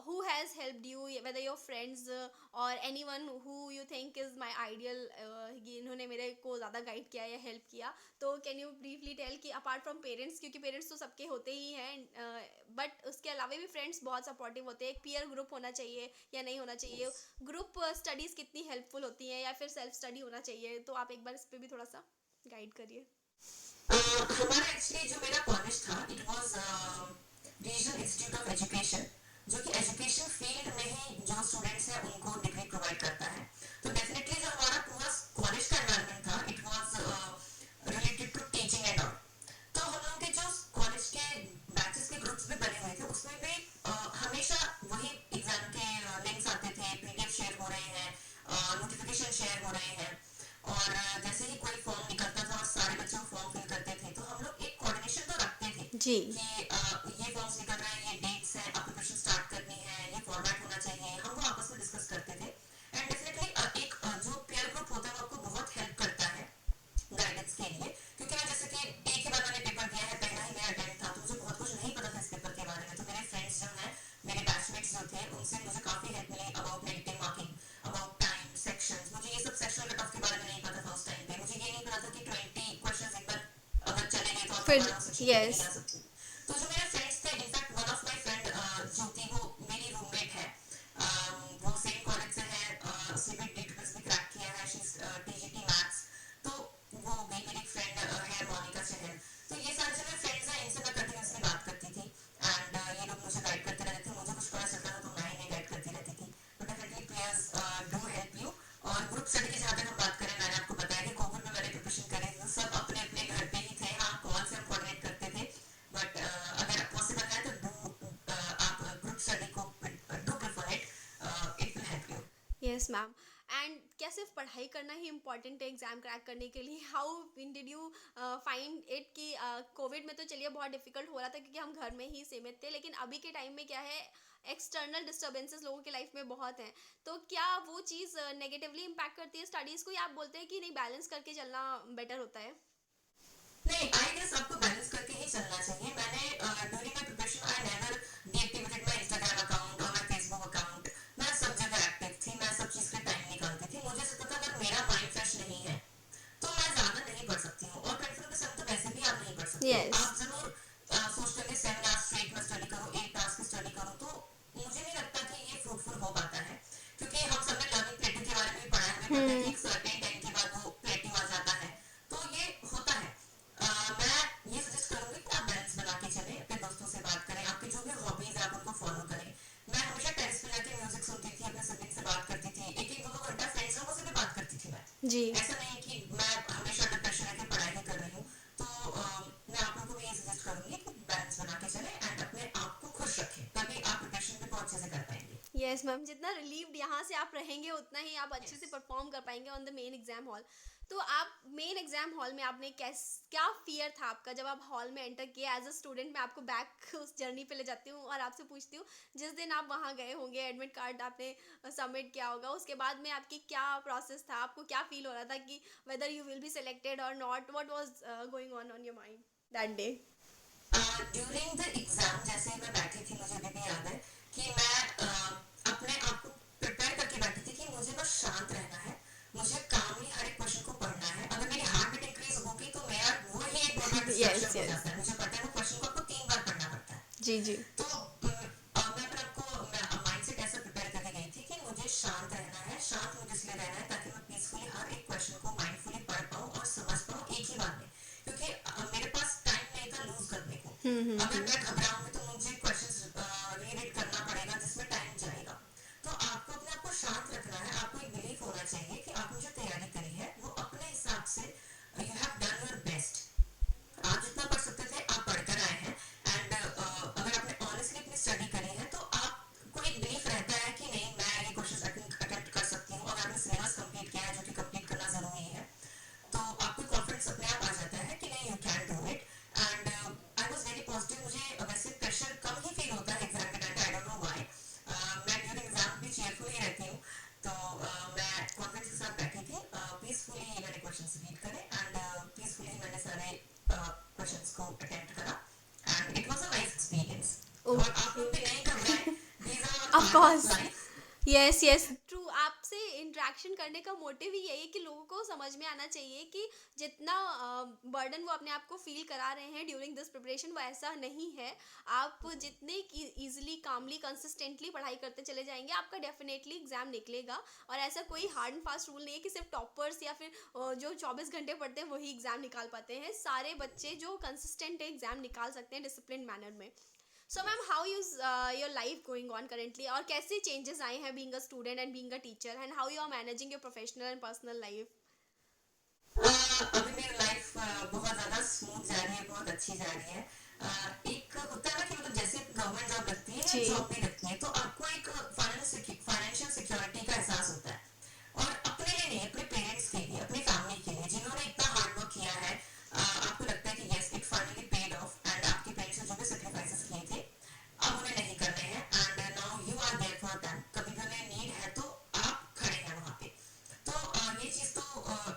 who has helped you, whether your friends और any one who you think is my ideal, इन्होंने मेरे को ज़्यादा गाइड किया या हेल्प किया, तो कैन यू ब्रीफली टेल कि अपार्ट फ्रॉम पेरेंट्स, क्योंकि पेरेंट्स तो सबके होते ही हैं, बट उसके अलावा भी फ्रेंड्स बहुत सपोर्टिव होते हैं, एक पीयर ग्रुप होना चाहिए या नहीं होना चाहिए, यस, ग्रुप स्टडीज़ कितनी हेल्पफुल होती हैं या फिर सेल्फ स्टडी होना चाहिए, तो आप एक बार इस पर भी थोड़ा सा गाइड करिए। हमारा एक्चुअली जो मेरा कॉलेज था it was regional institute of education, जो कि एजुकेशन फील्ड में ही जो स्टूडेंट्स हैं उनको डिग्री प्रोवाइड करता है। तो डेफिनेटली जो हमारा पूरा कॉलेज का एनवायरनमेंट था it was related to teaching and all. तो हम लोग के जो कॉलेज के बैचेस के ग्रुप्स भी बने हुए थे उसमें भी हमेशा वही एग्जाम के लिंक्स आते थे, पीडीएफ शेयर हो रहे हैं, नोटिफिकेशन शेयर हो रहे हैं, और जैसे ही कोई फॉर्म निकलता था और सारे बच्चे फॉर्म फिल करते थे, तो हम लोग एक कोऑर्डिनेशन तो रखते थे जी। कि ये फॉर्म्स निकल रहे हैं, ये डेट्स हैं, एप्लीकेशन स्टार्ट करनी है, ये फॉर्मेट होना चाहिए, हम वो आपस में डिस्कस करते थे। एंड डेफिनेटली एक जो पीयर ग्रुप होता है वो आपको बहुत हेल्प करता है गाइडेंस के लिए, क्योंकि मैं जैसे कि एक ही बार मैंने पेपर दिया है, पहला ही मेरा अटेम्प्ट था, तो मुझे बहुत कुछ नहीं पता था इस पेपर के बारे में। तो मेरे फ्रेंड्स जो हैं, मेरे बैचमेट्स जो थे, उनसे मुझे काफी हेल्प मिली about negative marking, about time, sections. मुझे ये सब सेक्शनल कट ऑफ के बारे में नहीं पता था उस टाइम पे। मुझे ये नहीं पता था कि 20 क्वेश्चंस एक बार अगर चले गए तो आप फिर दोबारा सेक्शन पे नहीं यस। जा सकते। तो जो मेरे फ्रेंड्स थे, in fact one of my friend Jyoti, वो मेरी रूममेट है, वो सेम कॉलेज से है, उसने भी डेटाबेस भी क्रैक किया है, शी इज टीजीटी मैथ्स। तो वो गई मेरी फ्रेंड है मोनिका चहल। तो ये सारे जो मेरे फ्रेंड्स हैं इनसे मैं कंटिन्यूसली बात करती थी, एंड ये लोग मुझे गाइड करते रहते थे। मुझे कुछ पता चलता था तो मैं इन्हें गाइड करती रहती थी। तो definitely pairs do help you. और ग्रुप स्टडी की जहाँ तक हम बात करें, मैंने आपको बताया कि कोविड में मैंने प्रिपरेशन करी थी, तो सब अपने अपने घर पे ही थे। हाँ, कॉल से हम कोऑर्डिनेट करते थे, बट अगर पॉसिबल है तो डू आप ग्रुप स्टडी को do prefer it, it will help you. Yes ma'am. And क्या सिर्फ पढ़ाई करना ही इम्पॉर्टेंट है एग्ज़ाम क्रैक करने के लिए? How did you find it कि कोविड में तो चलिए बहुत डिफिकल्ट हो रहा था क्योंकि हम घर में ही सीमित थे, लेकिन अभी के टाइम में क्या है, एक्सटर्नल डिस्टर्बेंसेस लोगों की लाइफ में बहुत हैं, तो क्या वो चीज़ नेगेटिवली इम्पैक्ट करती है स्टडीज़ को, या आप बोलते हैं कि नहीं, बैलेंस करके चलना बेटर होता है? नहीं, आई गेस आपको बैलेंस करके ही चलना चाहिए। मैंने during my preparation I never deactivated my Instagram account और माय फेसबुक अकाउंट। मैं सब जगह एक्टिव थी, मैं सब चीज के टाइम निकालती थी। मुझे लगता था अगर मेरा माइंड फ्रेश नहीं है तो मैं ज्यादा नहीं पढ़ सकती हूँ, और 24/7 तो वैसे भी आप नहीं पढ़ सकते हो। यस। आप जरूर सोचते हैं 7 आवर्स स्ट्रेट में स्टडी करो, 8 आवर्स की स्टडी करो, तो मुझे नहीं लगता कि ये फ्रूटफुल हो पाता है, क्योंकि हम सबने लर्निंग प्लेटिंग के बारे में भी पढ़ा है, हमें पता है कि एक सर्टेन टाइम के बाद वो प्लेटिंग आ जाता है, तो ये होता है। मैं ये सजेस्ट करूंगी कि आप बैलेंस बना के चलें, अपने दोस्तों से बात करें, आपकी जो भी हॉबीज है आप उनको फॉलो करें। मैं हमेशा टेरेस पे जाके म्यूजिक सुनती थी, अपने सिबलिंग से बात करती थी, एक एक दो दो घंटा फ्रेंड्स लोगों से भी बात करती थी मैं। जी। ऐसा नहीं कि मैं हमेशा डिप्रेशन है कि पढ़ाई ही कर रही हूँ। तो मैं आप लोगों को भी ये सजेस्ट करूंगी कि बैलेंस बना के चलें एंड अपने आप को खुश रखें, तभी आप प्रिपरेशन भी बहुत अच्छे से कर पाएंगे। यस मैम, जितना रिलीव्ड यहाँ से आप रहेंगे उतना ही आप अच्छे से यस। परफॉर्म कर पाएंगे on the main exam hall. तो आप मेन एग्जाम हॉल में आपने क्या फियर था आपका जब आप हॉल में एंटर किया एज अ स्टूडेंट? मैं आपको बैक उस जर्नी पे ले जाती हूँ और आपसे पूछती हूँ, जिस दिन आप वहाँ गए होंगे, एडमिट कार्ड आपने सबमिट किया होगा, उसके बाद में आपकी क्या प्रोसेस था, आपको क्या फील हो रहा था कि whether you will be selected और not, what was going on your mind that day? During the exam जैसे ही मैं बैठी थी, मुझे अभी भी याद है कि मैं अपने आप को प्रिपेयर करके बैठी थी कि मुझे बस शांत रहना है, मुझे कामली हर एक क्वेश्चन को पढ़ना है। अगर मेरी हार्ट बीट इंक्रीज होगी तो मेरा वो ही एक बहुत बड़ा यस डिस्ट्रैक्शन हो यस। जाता है। मुझे पता जी जी। तो मैं अपने आपको माइंडसेट ऐसा प्रिपेयर करके गई थी कि मुझे शांत रहना है। शांत मुझे इसलिए रहना है ताकि मैं पीसफुली हर एक क्वेश्चन को माइंडफुली पढ़ पाऊँ और समझ पाऊँ एक ही बार में, क्योंकि मेरे पास टाइम नहीं था लूज करने को। अगर हम्म। मैं घबराऊंगी तो मुझे क्वेश्चंस रीरीड करना पड़ेगा जिसमें टाइम जाएगा। तो आपको अपने आप को शांत रखना है। आपको एक बिलीफ होना चाहिए कि आपने जो तैयारी करी है वो अपने हिसाब से you have done your best. आप जितना पढ़ सकते थे आप पढ़कर आए हैं। एंड अगर आपने ऑनेस्टली अपनी स्टडी करी है तो आपको एक बिलीफ रहता है कि नहीं मैं ये क्वेश्चन अटेम्प्ट कर सकती हूँ। अगर आपने सिलेबस कंप्लीट किया है जो कि कंप्लीट करना जरूरी है, तो आपको कॉन्फिडेंस अपने आप आ जाता है कि नहीं you can do it. And I was very positive. मुझे वैसे प्रेशर कम ही फील होता है एग्जाम के टाइम पे, आई डोंट नो व्हाई। मैं ड्यूरिंग एग्जाम भी चेयरफुल ही रहती हूँ। तो मैं कॉन्फिडेंस के साथ बैठी थी। पीसफुली मैंने क्वेश्चन रीड करे एंड पीसफुली मैंने सारे क्वेश्चंस को अटेम्प्ट करा and it was a nice experience. और आप ओके। लोग भी नहीं घबराएं, these are of part of course. Life. Yes yes true. आपसे इंटरेक्शन करने का मोटिव ही यही है कि लोगों को समझ में आना चाहिए कि जितना बर्डन वो अपने आप को फील करा रहे हैं ड्यूरिंग दिस प्रिपरेशन वो ऐसा नहीं है। आप जितने इजीली कामली कंसिस्टेंटली पढ़ाई करते चले जाएंगे आपका डेफिनेटली एग्जाम निकलेगा। और ऐसा कोई हार्ड एंड फास्ट रूल नहीं है कि सिर्फ टॉपर्स या फिर जो 24 घंटे पढ़ते हैं वही एग्जाम निकाल पाते हैं। सारे बच्चे जो कंसिस्टेंट है एग्जाम निकाल सकते हैं डिसिप्लिन मैनर में। So ma'am how is your life going on currently और कैसे चेंजेस आए हैं being a student and being a teacher and how you are managing your professional and personal life? अभी मेरी लाइफ बहुत ज्यादा स्मूथ जा रही है, बहुत अच्छी जा रही है। एक होता है ना कि मतलब जैसे गवर्नमेंट जॉब लगती है या जी। जॉब भी लगती है तो आपको एक फाइनेंशियल सिक्योरिटी का एहसास होता है। और अपने लिए नहीं, अपने पेरेंट्स के लिए, अपनी फैमिली के लिए जिन्होंने इतना हार्ड वर्क किया है, आपको लगता है कि yes it finally paid of. And आपके पेरेंट्स ने जो भी सेक्रीफाइसेस किए थे अब उन्हें नहीं करने हैं and now you are there for them. कभी भी उन्हें नीड है तो आप खड़े हैं वहाँ पे। तो ये चीज़ तो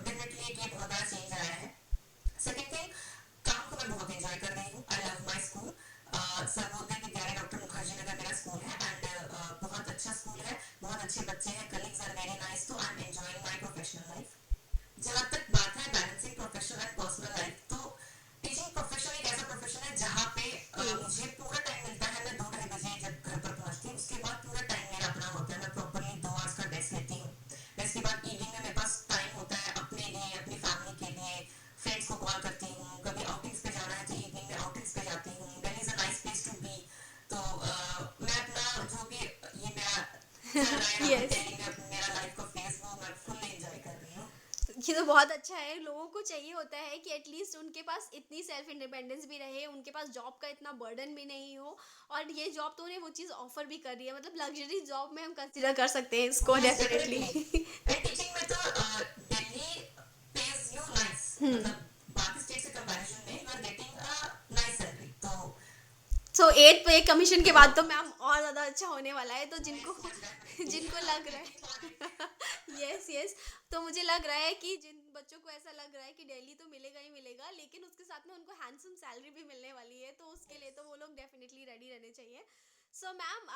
डेफिनेटली एक ये बहुत बड़ा चेंज आया है। सेकेंड थिंग, काम को मैं बहुत एंजॉय कर रही हूँ। I love my school. Sarvodaya Vidyalaya doctor Mukherjee Nagar मेरा स्कूल है एंड बहुत अच्छा स्कूल है, बहुत अच्छे बच्चे हैं, कलीग्स आर वेरी नाइस। तो I am enjoying my professional life. जहाँ तक बात है balancing professional and personal life, तो टीचिंग प्रोफेशन एक ऐसा प्रोफेशन है जहाँ पे मुझे पूरा टाइम मिलता है। मैं 2-2:30 बजे जब घर पर पहुँचती हूँ उसके बाद पूरा टाइम मेरा अपना होता है। मैं प्रॉपरली 2 आवर्स का रेस्ट लेती हूँ। रेस्ट के बाद इवनिंग में मेरे पास टाइम होता है अपने लिए, अपनी फैमिली के लिए। फ्रेंड्स को कॉल करती हूँ, कभी आउटिंग्स पे जाना है तो इवनिंग में आउटिंग्स पे जाती हूँ। Delhi is a nice place to be. तो मैं अपना जो भी ये मेरा चल रहा है अभी यस। दिल्ली में मेरा लाइफ का फेज वो मैं फुल्ली एंजॉय कर रही हूँ। ये तो बहुत अच्छा है। लोगों को चाहिए होता है कि एटलीस्ट उनके पास इतनी सेल्फ इंडिपेंडेंस भी रहे, उनके पास जॉब का इतना बर्डन भी नहीं हो। और ये जॉब तो उन्हें वो चीज़ ऑफर भी कर रही है, मतलब लग्जरी जॉब में हम कंसिडर कर सकते हैं इसको Yes, definitely. Definitely. And teaching में तो दिल्ली pays you nice, मतलब बाकी स्टेट से कंपैरिजन में you are getting a nice salary। तो सो 8 पे कमीशन के बाद तो मैम और ज़्यादा अच्छा होने वाला है। तो जिनको yes, yes, definitely. जिनको I'm लग रहा waiting for it. है यस यस। तो मुझे लग रहा है कि जिन बच्चों को ऐसा लग रहा है कि दिल्ली तो मिलेगा ही मिलेगा लेकिन उसके साथ में उनको हैंडसम सैलरी भी मिलने वाली है, तो उसके लिए तो वो लोग डेफिनेटली रेडी रहने चाहिए। सो मैम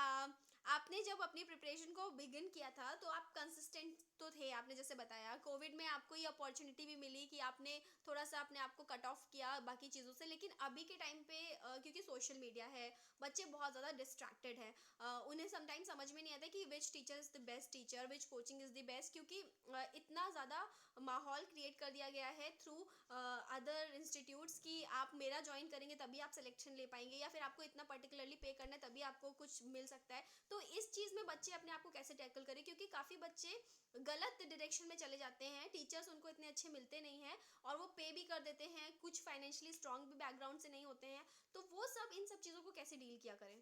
आपने जब अपनी प्रिपरेशन को बिगिन किया था तो आप कंसिस्टेंट तो थे, आपने जैसे बताया। कोविड में आपको ये अपॉर्चुनिटी भी मिली कि आपने थोड़ा सा अपने आप को कट ऑफ किया बाकी चीज़ों से, लेकिन अभी के टाइम पे क्योंकि सोशल मीडिया है बच्चे बहुत ज़्यादा डिस्ट्रैक्टेड हैं। उन्हें समटाइम समझ में नहीं आता कि which teacher is the best teacher, which coaching is the best, क्योंकि इतना ज़्यादा माहौल क्रिएट कर दिया गया है थ्रू अदर इंस्टीट्यूट्स कि आप मेरा ज्वाइन करेंगे तभी आप सिलेक्शन ले पाएंगे या फिर आपको इतना पर्टिकुलरली पे करना है तभी आपको कुछ मिल सकता है। तो इस चीज़ में बच्चे अपने आप को कैसे टैकल करें, क्योंकि काफ़ी बच्चे गलत डायरेक्शन में चले जाते हैं, टीचर्स उनको इतने अच्छे मिलते नहीं हैं और वो पे भी कर देते हैं, कुछ फाइनेंशियली स्ट्रांग भी बैकग्राउंड से नहीं होते हैं। तो वो सब इन सब चीज़ों को कैसे डील किया करें?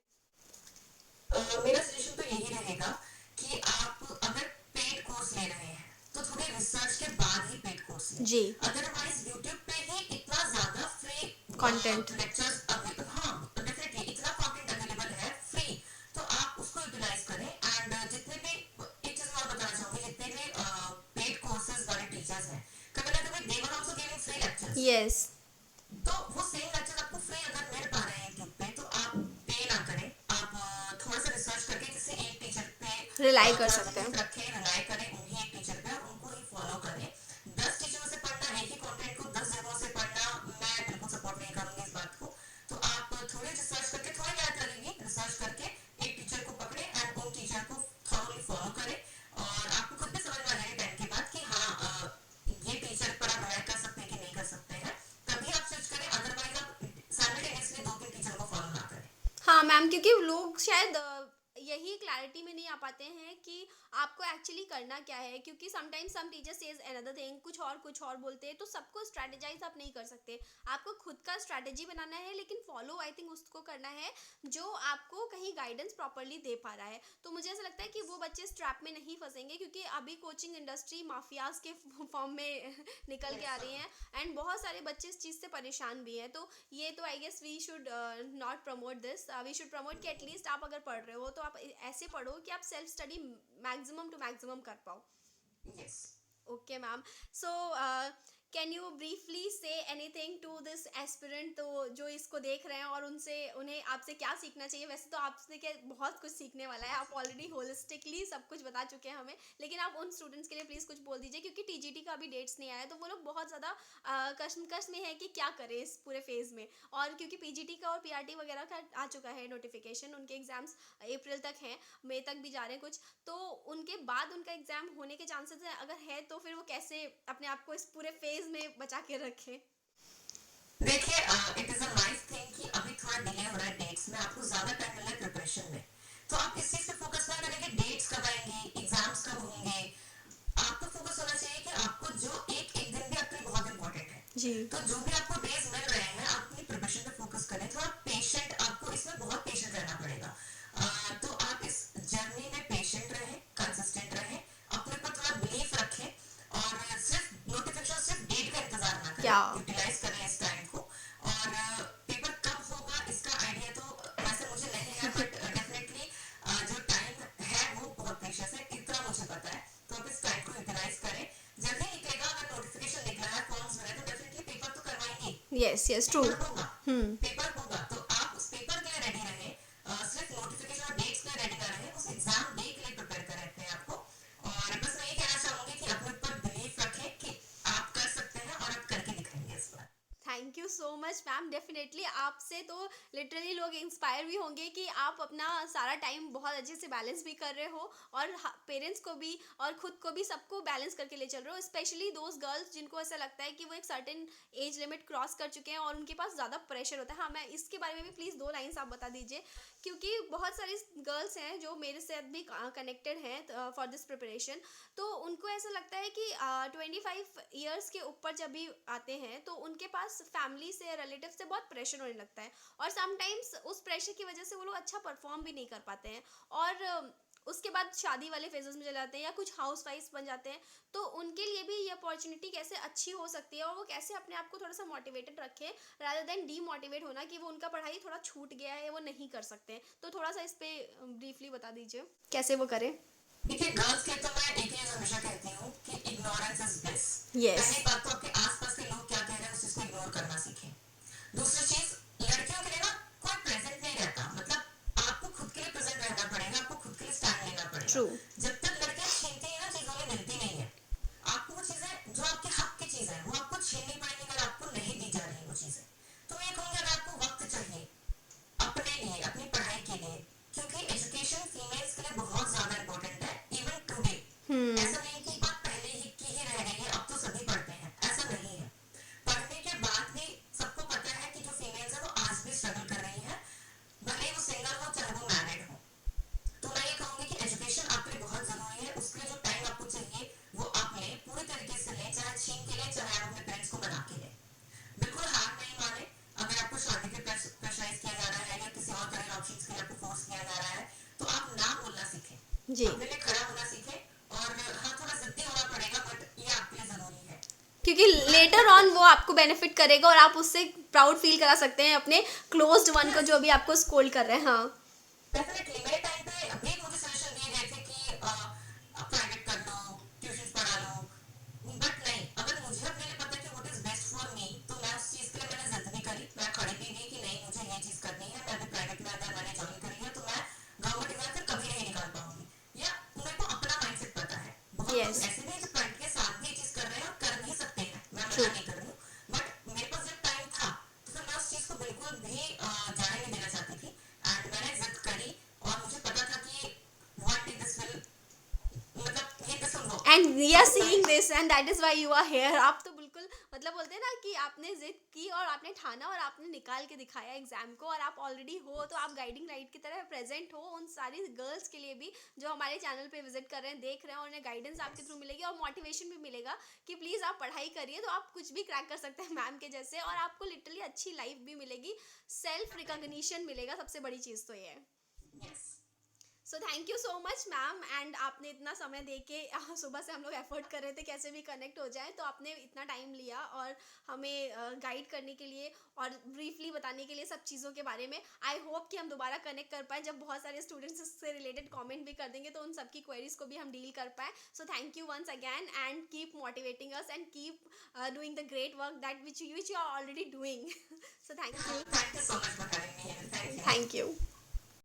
मेरा सजेशन तो यही रहेगा कि आप अगर पेड कोर्स ले रहे हैं तो थोड़े रिसर्च के बाद ही पेड कोर्स लें। जी। अदरवाइज यूट्यूब पे ही इतना ज्यादा फ्री कंटेंट। लेक्चर्स, हाँ डेफिनेटली इतना कंटेंट अवेलेबल है फ्री। तो आप उसको यूटिलाइज करें एंड जितने भी, एक चीज मैं और बताना चाहूंगी, जितने भी पेड कोर्सेज वाले टीचर्स हैं कभी ना कभी they were also giving free lectures. Yes. तो वो सेम लेक्चर आपको फ्री अगर मिल पा रहे हैं यूट्यूब पे तो आप पे ना करें। आप थोड़ा सा रिसर्च करके किसी एक टीचर पे रिलाई कर थोड़ा सा सकते हैं। बिलीफ रखें, रिलाई करें उन्हीं एक टीचर पे और उनको ही फॉलो करें। 10 टीचरों से पढ़ना, एक ही कंटेंट को 10 जगहों से पढ़ना, मैं बिल्कुल सपोर्ट नहीं करूंगी इस बात को। तो आप थोड़ी रिसर्च करके थोड़ी मेहनत मैम, क्योंकि लोग शायद यही क्लैरिटी में नहीं आ पाते हैं कि आपको एक्चुअली करना क्या है, क्योंकि sometimes some teacher says another thing, कुछ और बोलते हैं, तो सबको स्ट्रैटेजाइज आप नहीं कर सकते। आपको खुद का स्ट्रैटेजी बनाना है, लेकिन फॉलो आई थिंक उसको करना है जो आपको कहीं गाइडेंस प्रॉपरली दे पा रहा है। तो मुझे ऐसा लगता है कि वो बच्चे इस ट्रैप में नहीं फंसेंगे, क्योंकि अभी कोचिंग इंडस्ट्री माफियाज के फॉर्म में निकल के आ रही हैं, एंड बहुत सारे बच्चे इस चीज़ से परेशान भी हैं। तो ये तो I guess we should not promote this, we should promote कि एटलीस्ट आप अगर पढ़ रहे हो तो आप ऐसे पढ़ो कि आप self study maximum to maximum कर पाओ। Yes. Okay ma'am, so can you briefly say anything to this aspirant, तो जो इसको देख रहे हैं और उन्हें आपसे क्या सीखना चाहिए? वैसे तो आपसे क्या बहुत कुछ सीखने वाला है, आप ऑलरेडी होलिस्टिकली सब कुछ बता चुके हैं हमें, लेकिन आप उन स्टूडेंट्स के लिए प्लीज़ कुछ बोल दीजिए, क्योंकि टीजीटी का अभी डेट्स नहीं आया है, तो वो लोग बहुत ज़्यादा कश्मकश में है कि क्या करें इस पूरे फेज़ में। और क्योंकि पीजीटी का और पीआरटी वगैरह का आ चुका है नोटिफिकेशन, उनके एग्जाम्स अप्रैल तक हैं, मई तक भी जा रहे हैं कुछ, तो उनके बाद उनका एग्जाम होने के चांसेस है, अगर है तो फिर वो कैसे अपने आप को इस पूरे फेज में बचा के रखें? देखिए, it is a nice thing कि अभी थोड़ा डिले हो रहा है डेट्स में, आपको ज्यादा टाइम मिल रहा है प्रिपरेशन में, तो आप इस चीज पे फोकस ना करें कि डेट्स कब आएंगी, एग्जाम्स कब होंगे। आपको फोकस होना चाहिए कि आपको जो एक एक दिन भी आपके लिए बहुत इंपॉर्टेंट है, जी। तो जो भी आपको डेज मिल रहे हैं आप अपनी प्रिपरेशन पे फोकस करें। थोड़ा पेशेंट, आपको इसमें बहुत पेशेंट रहना पड़ेगा। तो आप इस जर्नी में पेशेंट रहें, कंसिस्टेंट रहें, अपने ऊपर थोड़ा बिलीफ रखें, और सिर्फ नोटिफिकेशन, सिर्फ डेट का इंतजार ना करें, या यूटिलाइज करें इस टाइम को। और पेपर कब होगा इसका आइडिया तो वैसे मुझे नहीं है, बट डेफिनेटली जो टाइम है वो बहुत प्रेशियस है, इतना मुझे पता है। तो आप इस टाइम को यूटिलाइज करें, जल्दी निकलेगा। अगर नोटिफिकेशन निकला है, फॉर्म्स भरे, तो डेफिनेटली पेपर तो करवाएंगे, यस यस ट्रू। पेपर होगा, हम्म। पेपर होगा, तो आप उस पेपर के लिए रेडी रहें। सिर्फ नोटिफिकेशन और डेट्स के लिए रेडी ना रहें, उस एग्जाम डे के लिए प्रिपेयर करें अपने आप को। और बस मैं ये कहना चाहूंगी कि अपने ऊपर बिलीफ रखें कि आप कर सकते हैं, और आप करके दिखाएंगे इस बार। Thank you so much ma'am, definitely आपसे तो लिटरली लोग इंस्पायर भी होंगे कि आप अपना सारा टाइम बहुत अच्छे से बैलेंस भी कर रहे हो, और पेरेंट्स को भी और खुद को भी सबको बैलेंस करके ले चल रहे हो, स्पेशली दोज गर्ल्स जिनको ऐसा लगता है कि वो एक सर्टेन एज लिमिट क्रॉस कर चुके हैं और उनके पास ज़्यादा प्रेशर होता है। हाँ, मैं इसके बारे में भी प्लीज़ 2 लाइन्स आप बता दीजिए, क्योंकि बहुत सारी गर्ल्स हैं जो मेरे साथ भी कनेक्टेड हैं फॉर दिस प्रिपरेशन, तो उनको ऐसा लगता है कि 25 ईयर्स के ऊपर जब भी आते हैं तो उनके पास फैमिली से, रिलेटिव से बहुत प्रेशर होने लगता है, और समटाइम्स उस प्रेशर की वजह से वो लोग अच्छा परफॉर्म भी नहीं कर पाते हैं, और उसके बाद शादी वाले फेजेस में चले जाते हैं या कुछ हाउस वाइफ्स बन जाते हैं। तो उनके लिए भी ये अपॉर्चुनिटी कैसे अच्छी हो सकती है, और वो कैसे अपने आप को थोड़ा सा मोटिवेटेड रखें रादर देन डीमोटिवेट होना कि वो उनका पढ़ाई थोड़ा छूट गया है, वो नहीं कर सकते हैं। तो थोड़ा सा इस पे ब्रीफली बता दीजिए कैसे वो करें। देखिए, गर्ल्स के तो मैं एक चीज हमेशा कहती हूँ कि इग्नोरेंस इज ब्लिस। यस। पहली बात तो आपके आसपास के लोग क्या कह रहे हैं उस चीज को इग्नोर करना सीखें। दूसरी चीज, लड़कियों के लिए ना कोई प्रेजेंट नहीं रहता, मतलब आपको खुद के लिए प्रेजेंट रहना पड़ेगा, आपको खुद के लिए स्टैंड लेना पड़ेगा। ट्रू। जब तक लड़कियां छीनती है ना चीजों में मिलती नहीं है। आपको वो चीजें जो आपके हक की चीज है वो आपको छीननी पड़ेगी, अगर आपको नहीं दी जा रही वो चीजें। तो मैं ये कहूंगी, अगर आपको वक्त चाहिए अपने लिए, अपनी पढ़ाई के लिए, क्योंकि एजुकेशन फीमेल्स के लिए बहुत ज्यादा इंपॉर्टेंट है इवन टुडे। ऐसा नहीं कि बात पहले ही की ही रह गई है, अब तो सभी पढ़ते हैं, ऐसा नहीं है। पढ़ने के बाद भी सबको पता है कि जो फीमेल्स है वो आज भी स्ट्रगल कर रही है, भले वो सिंगल हो चाहे वो मैरिड हो। तो मैं ये कहूंगी कि एजुकेशन आपके लिए बहुत जरूरी है, उसके लिए जो टाइम आपको चाहिए वो आप लें, पूरे तरीके से लें, चाहे छीन के लें, चाहे आप अपने पेरेंट्स को मना के लें। बिल्कुल हार नहीं माने। अगर आपको शादी पे प्रेशराइज किया जा रहा है या किसी और करियर ऑप्शंस के लिए आपको फोर्स किया जा रहा है, तो आप ना बोलना सीखें, जी। अपने लिए खड़ा होना सीखें। और हाँ, थोड़ा जिद्दी होना पड़ेगा, बट ये आपके लिए जरूरी है, क्योंकि लेटर ऑन वो आपको बेनिफिट करेगा और आप उससे प्राउड फील करा सकते हैं अपने क्लोज्ड वन को जो भी आपको स्कोल्ड कर रहे हैं। हाँ, डेफिनेटली। मेरे टाइम पे अभी मुझे सजेशन दिए गए थे कि प्राइवेट कर लो, ट्यूशन पढ़ा लो, बट नहीं, अगर मुझे अपने लिए पता है कि what is best for me, तो मैं उस चीज के लिए मैंने जिद भी करी, मैं खड़ी भी गई कि नहीं मुझे ये चीज करनी है। मैं भी प्राइवेट में अगर मैंने ज्वाइन करी है तो मैं गवर्नमेंट एग्जाम फिर कभी नहीं निकाल पाऊंगी, या मेरे को अपना माइंडसेट पता है। बहुत लोग यस ऐसे भी हैं जो प्राइवेट के साथ भी ये चीज कर रहे हैं और कर भी सकते हैं, मैं ट्रू। मना नहीं कर रही हूँ, बट मेरे पास जब टाइम था तो फिर मैं उस चीज को बिल्कुल भी जाने नहीं देना चाहती थी, एंड मैंने जिद करी, और मुझे पता था कि वन डे दिस विल, मतलब ये this will work. And we are seeing this and that is why you are here. आप तो बिल्कुल मतलब बोलते होते हैं ना कि आपने जिद की और आपने ठाना और आपने निकाल के दिखाया एग्जाम को, और आप ऑलरेडी हो, तो आप गाइडिंग लाइट की तरह प्रेजेंट हो उन सारी गर्ल्स के लिए भी जो हमारे चैनल पे विजिट कर रहे हैं, देख रहे हैं, और उन्हें गाइडेंस आपके थ्रू मिलेगी और मोटिवेशन भी मिलेगा कि प्लीज़ आप पढ़ाई करिए, तो आप कुछ भी क्रैक कर सकते हैं मैम के जैसे, और आपको लिटरली अच्छी लाइफ भी मिलेगी, सेल्फ रिकॉग्निशन मिलेगा, सबसे बड़ी चीज़ तो ये है। Yes. So thank you so much ma'am, and आपने इतना समय दे के सुबह से हम लोग एफर्ट कर रहे थे कैसे भी कनेक्ट हो जाए, तो आपने इतना टाइम लिया और हमें गाइड करने के लिए और ब्रीफली बताने के लिए सब चीज़ों के बारे में। आई होप कि हम दोबारा कनेक्ट कर पाए जब बहुत सारे स्टूडेंट्स इससे रिलेटेड कमेंट भी कर देंगे, तो उन सबकी क्वेरीज को भी हम डील कर पाए। So thank you once again, and keep motivating us and keep doing the great work that which you are already doing. So thank you. Thank you so much for having me here. Thank you. Thank you.